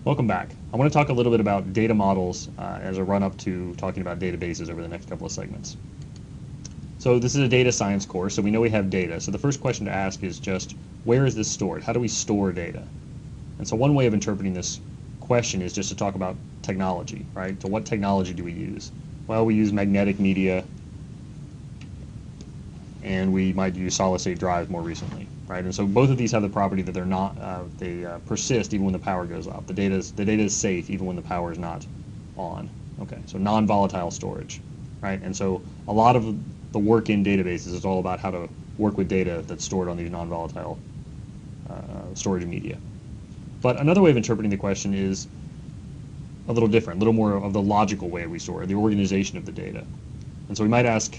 Welcome back. I want to talk a little bit about data models as a run-up to talking about databases over the next couple of segments. So this is a data science course, so we know we have data. So the first question to ask is just, where is this stored? How do we store data? And so one way of interpreting this question is just to talk about technology, right? So what technology do we use? Well, we use magnetic media, and we might use solid-state drives more recently, right? And so both of these have the property that they persist even when the power goes off. The data is safe even when the power is not on. Okay, so non-volatile storage, right? And so a lot of the work in databases is all about how to work with data that's stored on these non-volatile storage media. But another way of interpreting the question is a little different, a little more of the logical way we store it, the organization of the data. And so we might ask,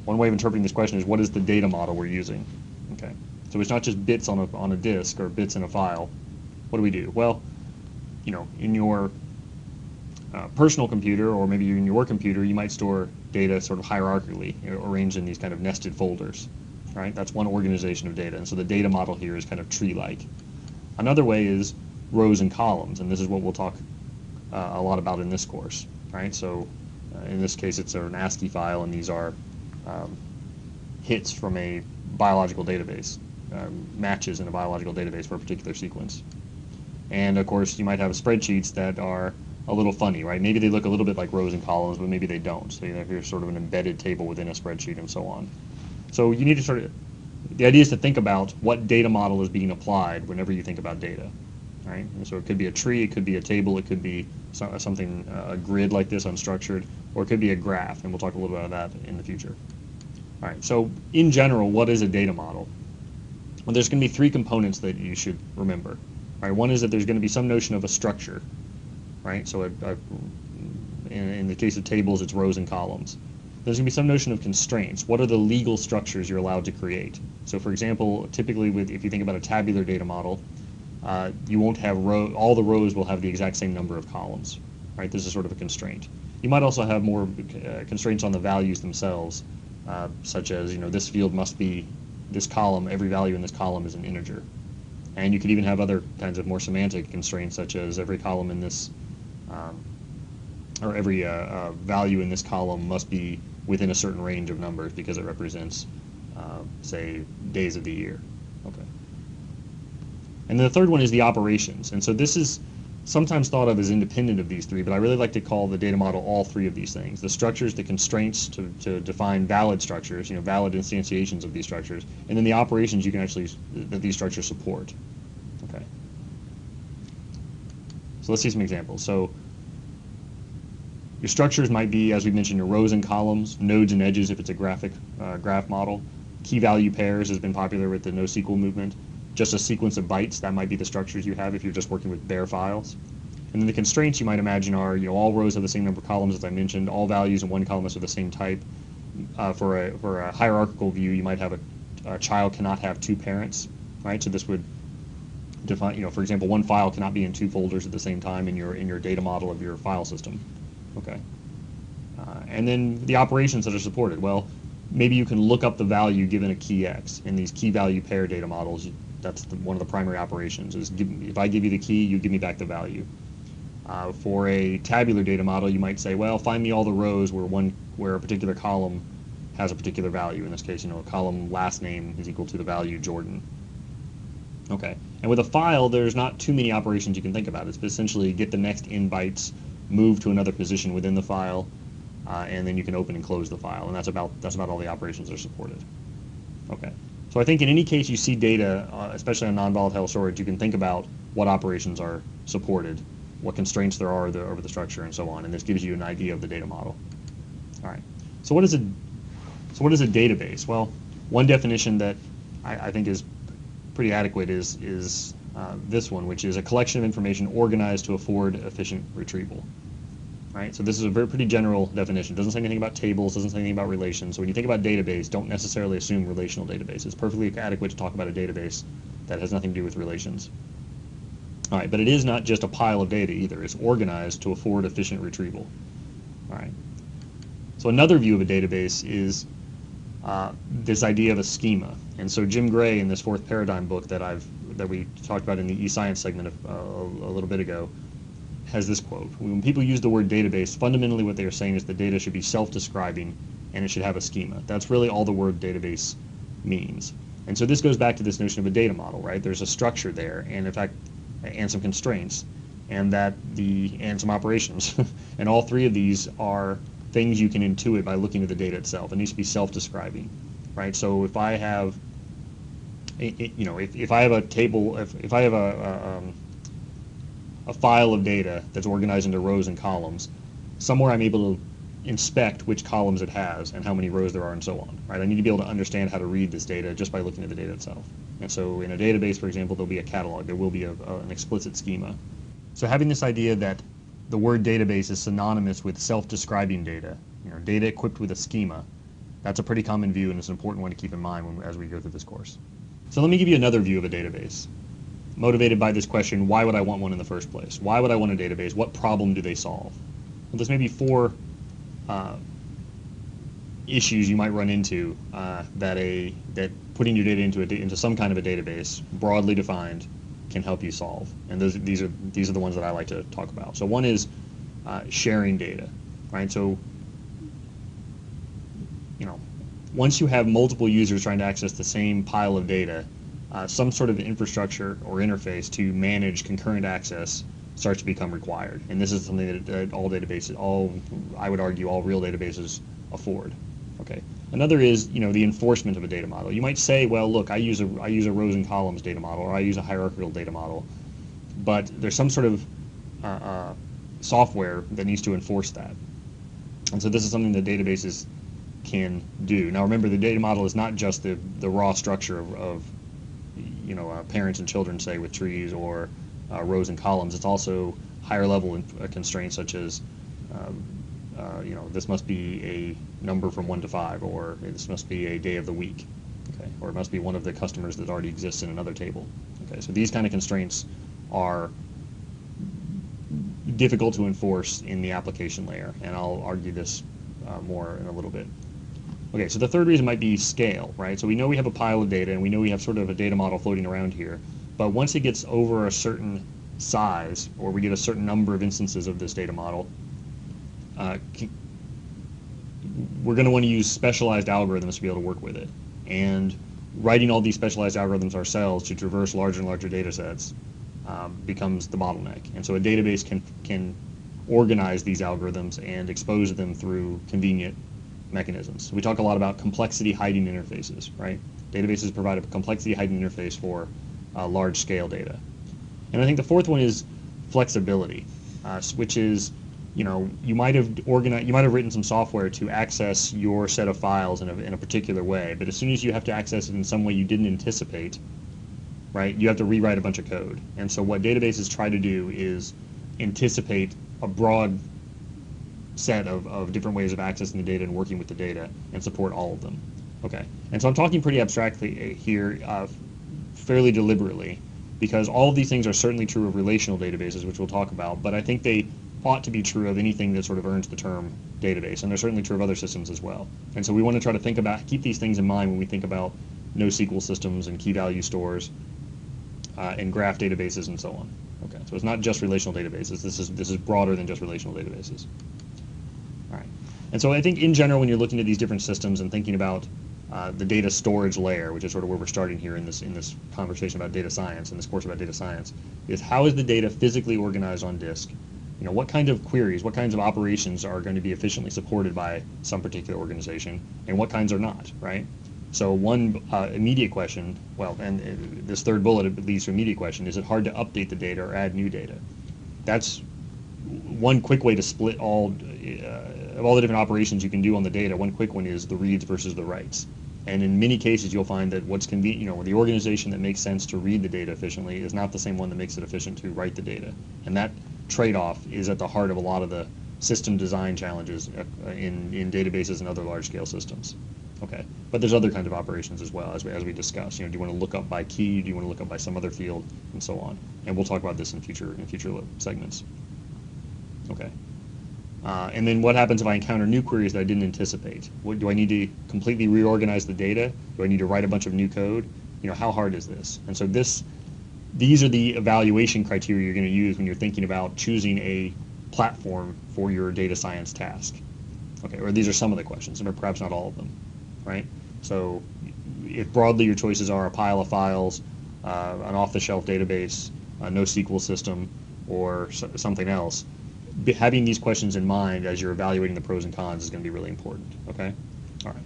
one way of interpreting this question is, what is the data model we're using? Okay, so it's not just bits on a disk or bits in a file. What do we do? Well, in your personal computer, or maybe in your work computer, you might store data sort of hierarchically, arranged in these kind of nested folders, right? That's one organization of data, and so the data model here is kind of tree-like. Another way is rows and columns, and this is what we'll talk a lot about in this course, right? So in this case, it's an ASCII file, and these are hits from a biological database, matches in a biological database for a particular sequence. And of course, you might have spreadsheets that are a little funny, right? Maybe they look a little bit like rows and columns, but maybe they don't. So here's sort of an embedded table within a spreadsheet and so on. So you need to the idea is to think about what data model is being applied whenever you think about data, right? And so it could be a tree, it could be a table, it could be something, a grid like this, unstructured, or it could be a graph, and we'll talk a little bit about that in the future. All right, so in general, what is a data model? Well, there's going to be three components that you should remember. All right, one is that there's going to be some notion of a structure, right? So in the case of tables, it's rows and columns. There's going to be some notion of constraints. What are the legal structures you're allowed to create? So for example, typically if you think about a tabular data model, you won't have all the rows will have the exact same number of columns, right? This is sort of a constraint. You might also have more constraints on the values themselves, such as, this field must be this column, every value in this column is an integer. And you could even have other kinds of more semantic constraints, such as every column in this, or every value in this column must be within a certain range of numbers because it represents, say, days of the year. Okay. And then the third one is the operations. And so this is sometimes thought of as independent of these three, but I really like to call the data model all three of these things. The structures, the constraints to define valid structures, valid instantiations of these structures, and then the operations that these structures support. Okay. So let's see some examples. So your structures might be, as we mentioned, your rows and columns, nodes and edges if it's a graph model. Key value pairs has been popular with the NoSQL movement. Just a sequence of bytes, that might be the structures you have if you're just working with bare files. And then the constraints you might imagine are, all rows have the same number of columns as I mentioned, all values in one column is of the same type. For a hierarchical view, you might have a child cannot have two parents, right? So this would define, for example, one file cannot be in two folders at the same time in your data model of your file system. Okay. And then the operations that are supported. Well, maybe you can look up the value given a key X. In these key value pair data models, that's one of the primary operations. Is if I give you the key, you give me back the value. For a tabular data model, you might say, well, find me all the rows where a particular column has a particular value. In this case, a column last name is equal to the value Jordan. Okay. And with a file, there's not too many operations you can think about. It's essentially get the next in bytes, move to another position within the file, and then you can open and close the file. And that's about all the operations that are supported. Okay. So I think in any case you see data, especially on non-volatile storage, you can think about what operations are supported, what constraints there are over the structure, and so on. And this gives you an idea of the data model. All right. So what is a database? Well, one definition that I think is pretty adequate is this one, which is a collection of information organized to afford efficient retrieval. Right? So this is a pretty general definition. It doesn't say anything about tables, doesn't say anything about relations. So when you think about database, don't necessarily assume relational database. It's perfectly adequate to talk about a database that has nothing to do with relations. All right, but it is not just a pile of data either. It's organized to afford efficient retrieval. All right. So another view of a database is this idea of a schema. And so Jim Gray, in this Fourth Paradigm book that I've that we talked about in the eScience segment a little bit ago, has this quote. When people use the word database, fundamentally what they are saying is the data should be self-describing and it should have a schema. That's really all the word database means. And so this goes back to this notion of a data model, right? There's a structure there, and in fact, and some constraints, and some operations. And all three of these are things you can intuit by looking at the data itself. It needs to be self-describing, right? So if I have, if I have a table, if I have a file of data that's organized into rows and columns, somewhere I'm able to inspect which columns it has and how many rows there are and so on, right? I need to be able to understand how to read this data just by looking at the data itself. And so in a database, for example, there'll be a catalog. There will be an explicit schema. So having this idea that the word database is synonymous with self-describing data, data equipped with a schema, that's a pretty common view, and it's an important one to keep in mind as we go through this course. So let me give you another view of a database, motivated by this question: why would I want one in the first place? Why would I want a database? What problem do they solve? Well, there's maybe four issues you might run into that putting your data into some kind of a database, broadly defined, can help you solve. And these are the ones that I like to talk about. So one is sharing data, right? So once you have multiple users trying to access the same pile of data, some sort of infrastructure or interface to manage concurrent access starts to become required. And this is something that I would argue all real databases afford. Okay. Another is, the enforcement of a data model. You might say, well, look, I use a rows and columns data model, or I use a hierarchical data model, but there's some sort of software that needs to enforce that. And so this is something that databases can do. Now remember, the data model is not just the raw structure of parents and children, say, with trees, or rows and columns. It's also higher level constraints, such as this must be a number from 1 to 5, or this must be a day of the week, okay, or it must be one of the customers that already exists in another table. Okay, so these kind of constraints are difficult to enforce in the application layer, and I'll argue this more in a little bit. Okay, so the third reason might be scale, right? So we know we have a pile of data, and we know we have sort of a data model floating around here, but once it gets over a certain size, or we get a certain number of instances of this data model, we're going to want to use specialized algorithms to be able to work with it. And writing all these specialized algorithms ourselves to traverse larger and larger data sets becomes the bottleneck. And so a database can organize these algorithms and expose them through convenient mechanisms. We talk a lot about complexity hiding interfaces, right? Databases provide a complexity hiding interface for large scale data. And I think the fourth one is flexibility, which is, you might have written some software to access your set of files in a particular way, but as soon as you have to access it in some way you didn't anticipate, right, you have to rewrite a bunch of code. And so what databases try to do is anticipate a broad set of different ways of accessing the data and working with the data and support all of them. Okay, and so I'm talking pretty abstractly here, fairly deliberately, because all of these things are certainly true of relational databases, which we'll talk about, but I think they ought to be true of anything that sort of earns the term database, and they're certainly true of other systems as well. And so we want to try to keep these things in mind when we think about NoSQL systems and key value stores and graph databases and so on. Okay, so it's not just relational databases. This is broader than just relational databases. All right, and so I think in general, when you're looking at these different systems and thinking about the data storage layer, which is sort of where we're starting here in this conversation about data science, in this course about data science, is how is the data physically organized on disk? What kind of queries, what kinds of operations are going to be efficiently supported by some particular organization, and what kinds are not, right? So one immediate question, and this third bullet leads to an immediate question: is it hard to update the data or add new data? That's one quick way to split of all the different operations you can do on the data. One quick one is the reads versus the writes. And in many cases, you'll find that what's convenient, the organization that makes sense to read the data efficiently is not the same one that makes it efficient to write the data. And that trade-off is at the heart of a lot of the system design challenges in databases and other large-scale systems. Okay, but there's other kinds of operations as well, as we discussed. Do you want to look up by key? Do you want to look up by some other field, and so on? And we'll talk about this in future segments. Okay. And then what happens if I encounter new queries that I didn't anticipate? Do I need to completely reorganize the data? Do I need to write a bunch of new code? How hard is this? And so this these are the evaluation criteria you're going to use when you're thinking about choosing a platform for your data science task. Okay, or these are some of the questions, or perhaps not all of them, right? So if broadly your choices are a pile of files, an off-the-shelf database, a NoSQL system, or something else, having these questions in mind as you're evaluating the pros and cons is going to be really important, okay? All right.